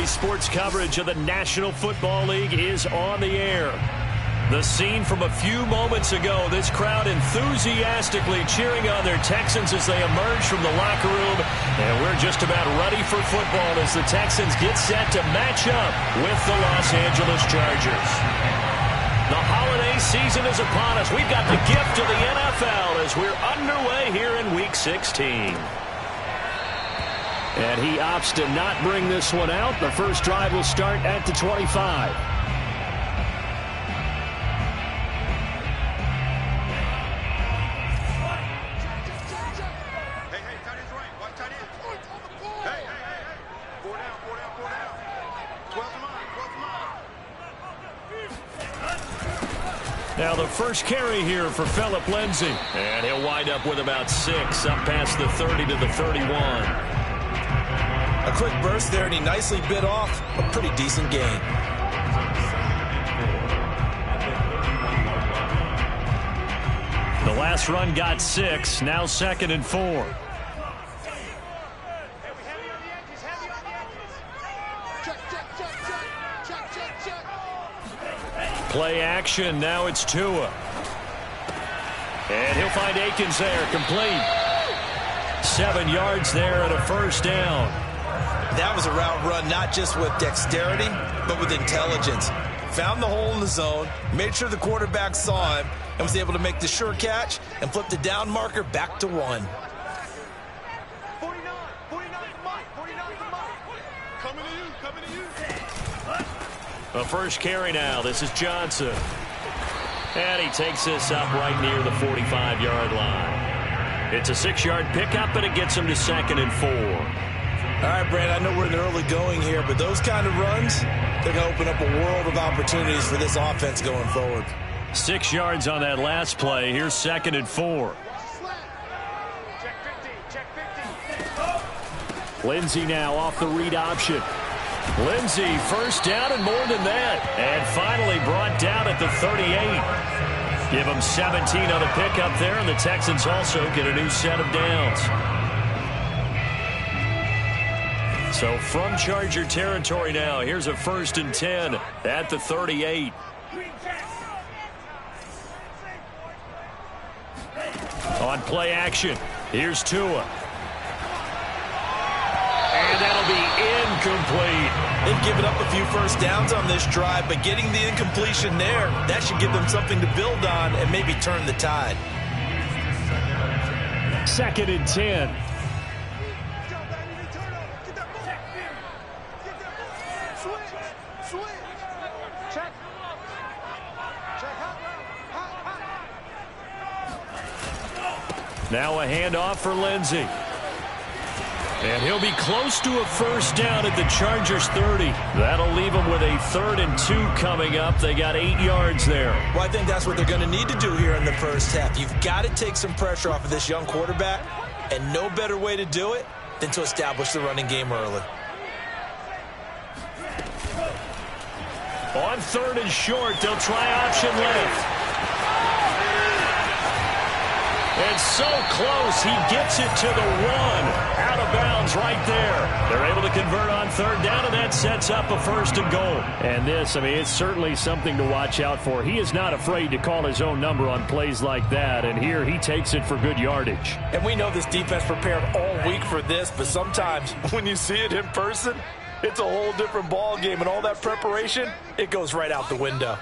Saturday sports coverage of the National Football League is on the air. The scene from a few moments ago, this crowd enthusiastically cheering on their Texans as they emerge from the locker room. And we're just about ready for football as the Texans get set to match up with the Los Angeles Chargers. The holiday season is upon us. We've got the gift of the NFL as we're underway here in Week 16. And he opts to not bring this one out. The first drive will start at the 25. Now the first carry here for Phillip Lindsay. And he'll wind up with about 6, up past the 30 to the 31. A quick burst there, and he nicely bit off a pretty decent gain. The last run got 6, now 2nd and 4. Play action, now it's Tua. And he'll find Akins there, complete. 7 yards there and a first down. That was a route run not just with dexterity, but with intelligence. Found the hole in the zone, made sure the quarterback saw him, and was able to make the sure catch and flip the down marker back to 1. The first carry now. This is Johnson. And he takes this up right near the 45-yard line. It's a 6-yard pickup, and it gets him to 2nd and 4. All right, Brad, I know we're in the early going here, but those kind of runs, they're going to open up a world of opportunities for this offense going forward. 6 yards on that last play. Here's 2nd and 4. Lindsay now off the read option. Lindsay, first down and more than that. And finally brought down at the 38. Give them 17 on the pickup there, and the Texans also get a new set of downs. So from Charger territory now, here's a 1st and 10 at the 38. On play action, here's Tua. And that'll be incomplete. They've given up a few first downs on this drive, but getting the incompletion there, that should give them something to build on and maybe turn the tide. 2nd and 10. Now a handoff for Lindsay. And he'll be close to a first down at the Chargers 30. That'll leave them with a 3rd and 2 coming up. They got 8 yards there. Well, I think that's what they're going to need to do here in the first half. You've got to take some pressure off of this young quarterback, and no better way to do it than to establish the running game early. On 3rd and short, they'll try option left. And so close, he gets it to the 1. Out of bounds right there. They're able to convert on 3rd down, and that sets up a 1st and goal. And this, I mean, it's certainly something to watch out for. He is not afraid to call his own number on plays like that, and here he takes it for good yardage. And we know this defense prepared all week for this, but sometimes when you see it in person, it's a whole different ball game, and all that preparation, it goes right out the window.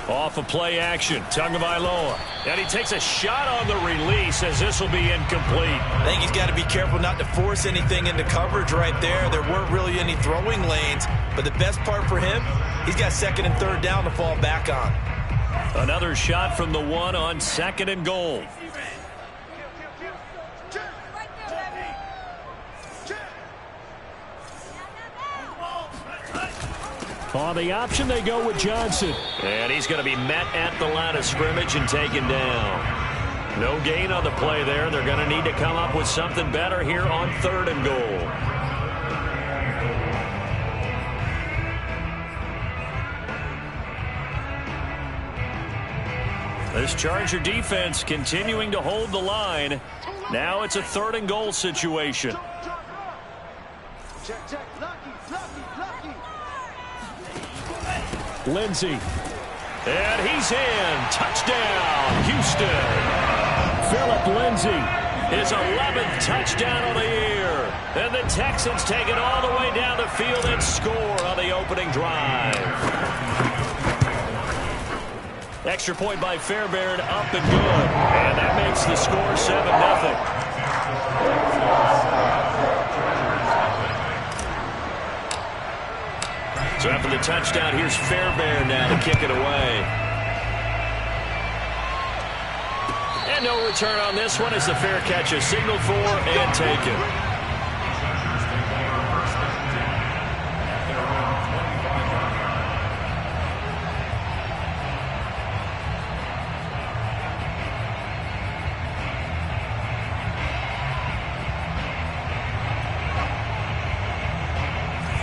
Off of play action, Tagovailoa. And he takes a shot on the release as this will be incomplete. I think he's got to be careful not to force anything into coverage right there. There weren't really any throwing lanes, but the best part for him, he's got 2nd and 3rd down to fall back on. Another shot from the 1 on 2nd and goal. On the option, they go with Johnson. And he's going to be met at the line of scrimmage and taken down. No gain on the play there. They're going to need to come up with something better here on 3rd and goal. The This Charger defense continuing to hold the line. Now it's a 3rd and goal situation. Lindsey. And he's in. Touchdown, Houston. Phillip Lindsay. His 11th touchdown of the year. And the Texans take it all the way down the field and score on the opening drive. Extra point by Fairbairn, up and good. And that makes the score 7-0. So after the touchdown, here's Fairbairn now to kick it away. And no return on this one as the fair catch is signaled for and taken.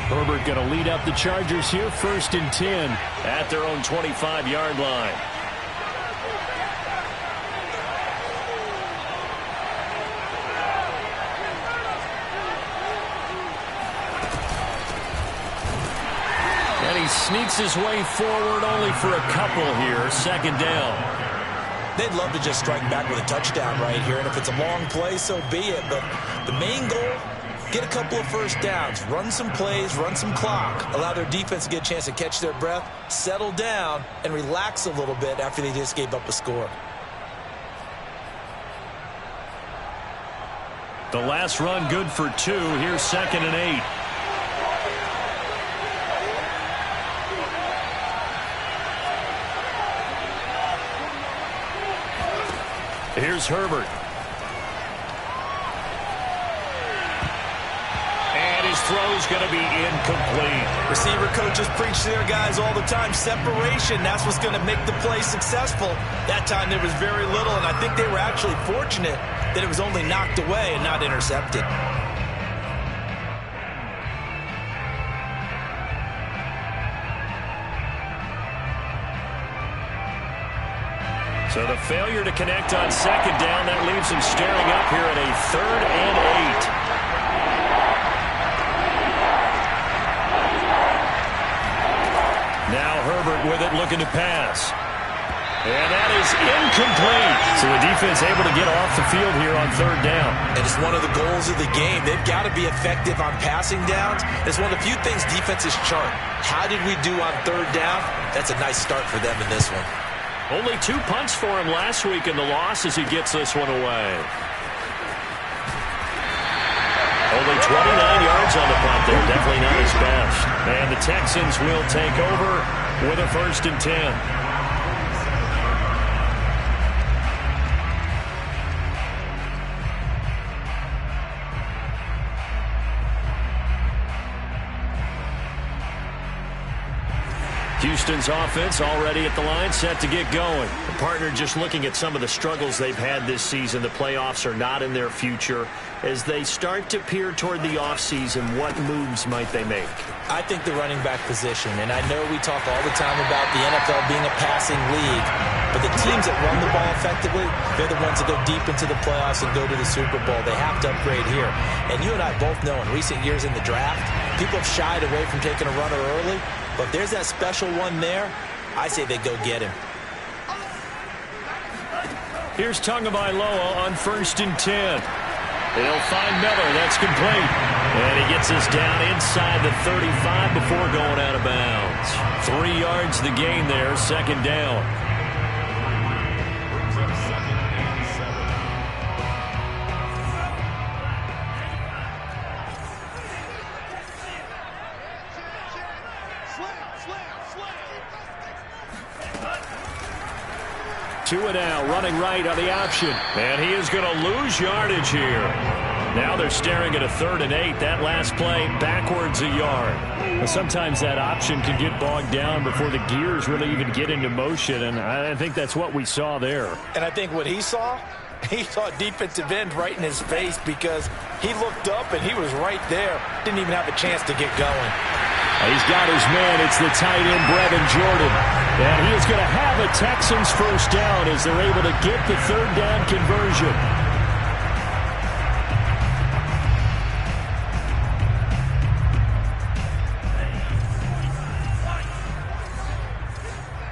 Herbert going to lead up the Chargers here, 1st and 10 at their own 25-yard line. And he sneaks his way forward only for a couple here, 2nd down. They'd love to just strike back with a touchdown right here, and if it's a long play, so be it. But the main goal, get a couple of first downs, run some plays, run some clock, allow their defense to get a chance to catch their breath, settle down, and relax a little bit after they just gave up a score. The last run good for 2. Here's 2nd and 8. Here's Herbert. Throw's going to be incomplete. Receiver coaches preach to their guys all the time. Separation, that's what's going to make the play successful. That time there was very little, and I think they were actually fortunate that it was only knocked away and not intercepted. So the failure to connect on 2nd down, that leaves them staring up here at a 3rd and 8. Now Herbert with it, looking to pass. And that is incomplete. So the defense able to get off the field here on 3rd down. And it's one of the goals of the game. They've got to be effective on passing downs. It's one of the few things defenses chart. How did we do on 3rd down? That's a nice start for them in this one. Only 2 punts for him last week in the loss as he gets this one away. Only 29 yards on the punt there. Definitely not his best. And the Texans will take over with a 1st and 10. Houston's offense already at the line, set to get going. The partner just looking at some of the struggles they've had this season. The playoffs are not in their future. As they start to peer toward the offseason, what moves might they make? I think the running back position, and I know we talk all the time about the NFL being a passing league, but the teams that run the ball effectively, they're the ones that go deep into the playoffs and go to the Super Bowl. They have to upgrade here. And you and I both know in recent years in the draft, people have shied away from taking a runner early, but if there's that special one there, I say they go get him. Here's Tagovailoa on 1st and 10. They'll find Miller. That's complete. And he gets us down inside the 35 before going out of bounds. 3 yards the gain there, 2nd down. Tua now running right on the option. And he is going to lose yardage here. Now they're staring at a 3rd and 8. That last play backwards a yard. Well, sometimes that option can get bogged down before the gears really even get into motion. And I think that's what we saw there. And I think what he saw defensive end right in his face because he looked up and he was right there. Didn't even have a chance to get going. He's got his man. It's the tight end, Brevin Jordan. And he is going to have a Texans first down as they're able to get the third down conversion.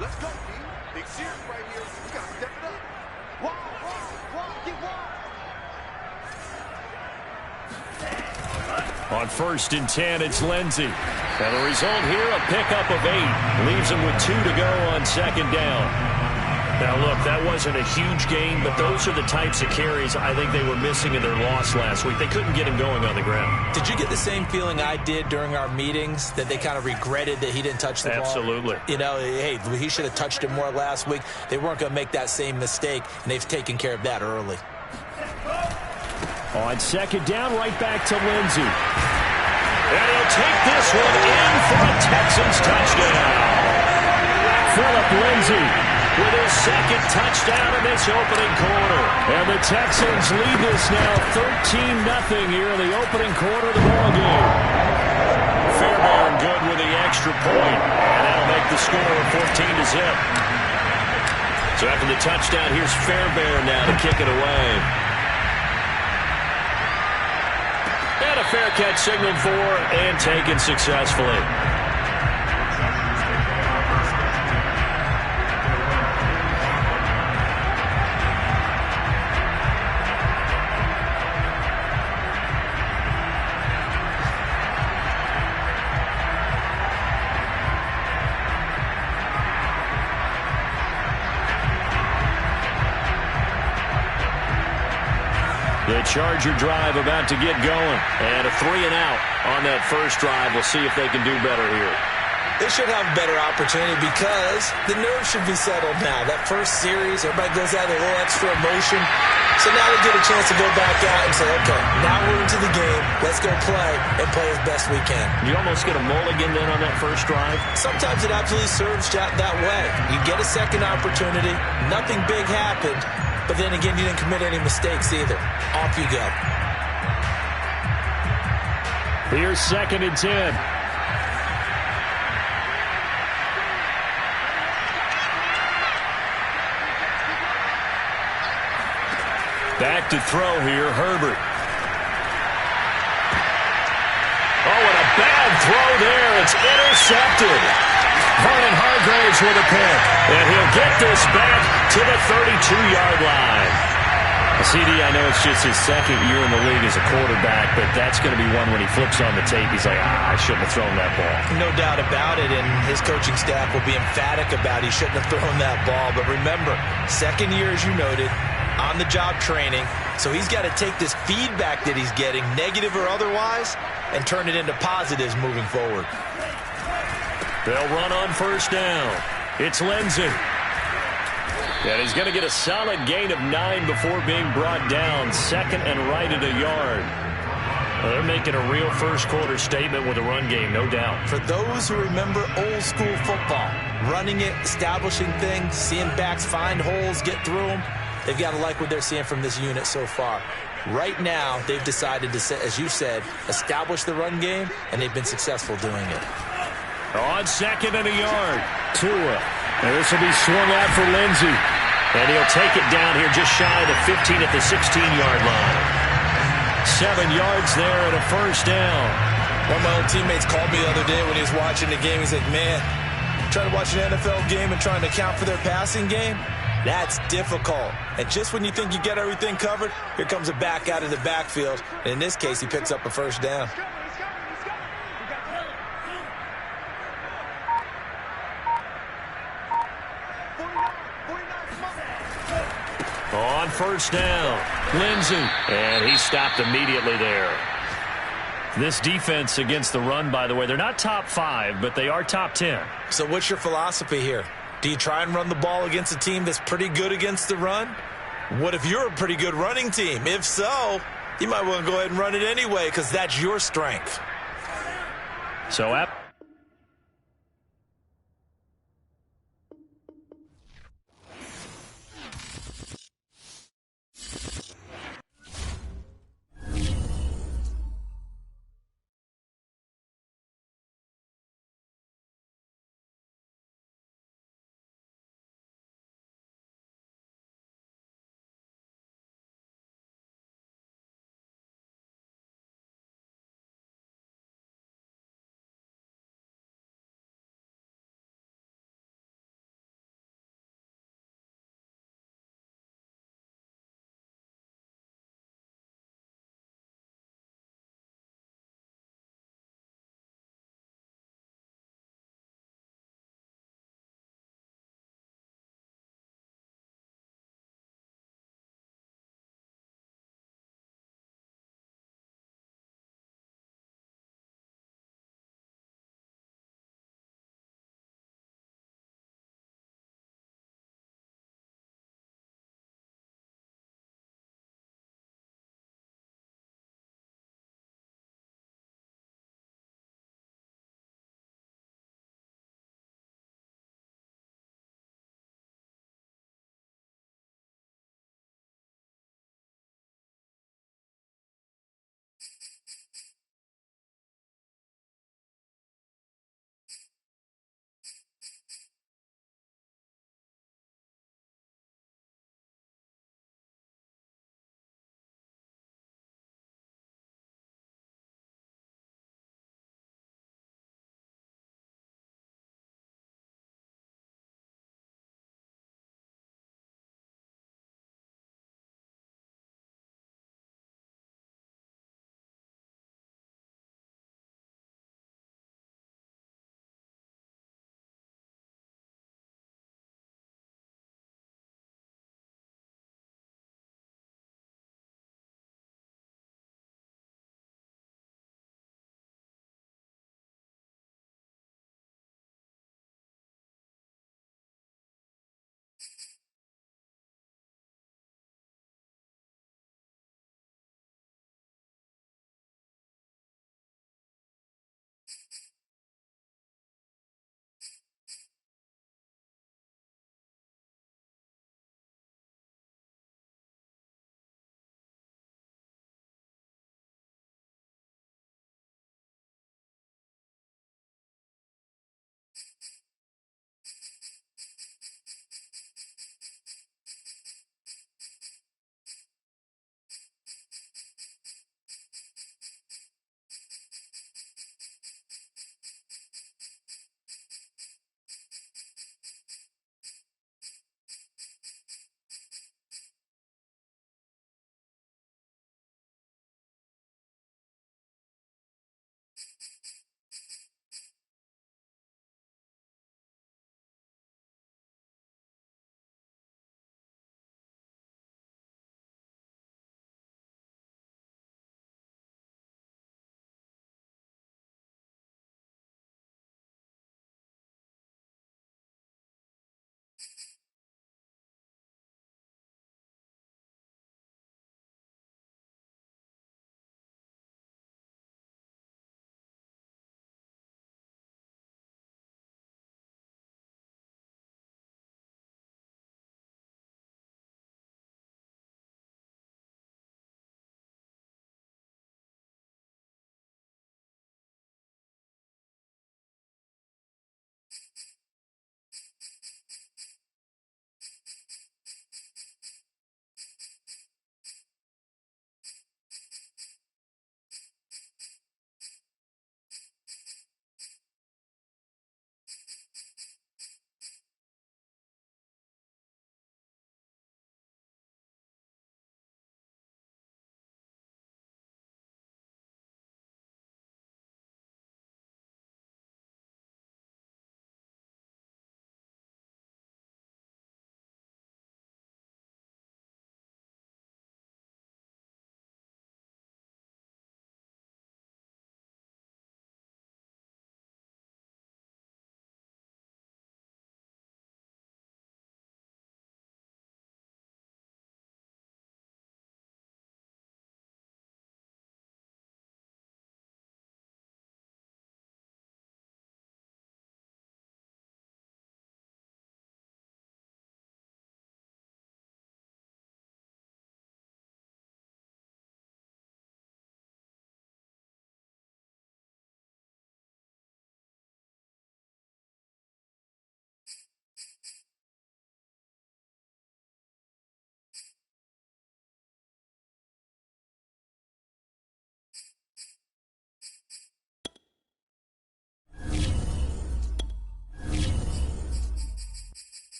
Let's go, D. Big series right here. We got to step it up. Get wide. On 1st and 10, it's Lindsey. And the result here, a pickup of 8. Leaves him with 2 to go on 2nd down. Now, look, that wasn't a huge gain, but those are the types of carries I think they were missing in their loss last week. They couldn't get him going on the ground. Did you get the same feeling I did during our meetings, that they kind of regretted that he didn't touch the ball? Absolutely. You know, hey, he should have touched it more last week. They weren't going to make that same mistake, and they've taken care of that early. On 2nd down, right back to Lindsey. And he'll take this one in for a Texans touchdown. Phillip Lindsay with his 2nd touchdown in this opening quarter. And the Texans lead this now 13-0 here in the opening quarter of the ballgame. Fairbairn good with the extra point, and that'll make the score 14-0. So after the touchdown, here's Fairbairn now to kick it away. And a fair catch signaled for and taken successfully. The Charger drive about to get going. And a 3-and-out on that first drive. We'll see if they can do better here. They should have a better opportunity because the nerves should be settled now. That first series, everybody goes out with a little extra emotion. So now they get a chance to go back out and say, okay, now we're into the game. Let's go play and play as best we can. You almost get a mulligan then on that first drive? Sometimes it absolutely serves that way. You get a second opportunity. Nothing big happened. But then again, you didn't commit any mistakes either. Off you go. Here's 2nd and 10. Back to throw here, Herbert. Oh, and a bad throw there. It's intercepted. Vernon Hargreaves with a pick. And he'll get this back to the 32-yard line. CD, I know it's just his 2nd year in the league as a quarterback, but that's going to be one when he flips on the tape, he's like, I shouldn't have thrown that ball. No doubt about it, and his coaching staff will be emphatic about he shouldn't have thrown that ball. But remember, 2nd year, as you noted, on-the-job training, so he's got to take this feedback that he's getting, negative or otherwise, and turn it into positives moving forward. They'll run on 1st down. It's Lindsey. And he's going to get a solid gain of 9 before being brought down. 2nd and right at a yard. Well, they're making a real first-quarter statement with a run game, no doubt. For those who remember old-school football, running it, establishing things, seeing backs find holes, get through them, they've got to like what they're seeing from this unit so far. Right now, they've decided to, as you said, establish the run game, and they've been successful doing it. On 2nd and a yard, Tua. And this will be swung out for Lindsey. And he'll take it down here just shy of the 15 at the 16-yard line. 7 yards there and a first down. One of my old teammates called me the other day when he was watching the game. He's like, man, trying to watch an NFL game and trying to account for their passing game? That's difficult. And just when you think you get everything covered, here comes a back out of the backfield. And in this case, he picks up a first down. On 1st down, Lindsey. And he stopped immediately there. This defense against the run, by the way, they're not top 5, but they are top 10. So what's your philosophy here? Do you try and run the ball against a team that's pretty good against the run? What if you're a pretty good running team? If so, you might want to go ahead and run it anyway because that's your strength. So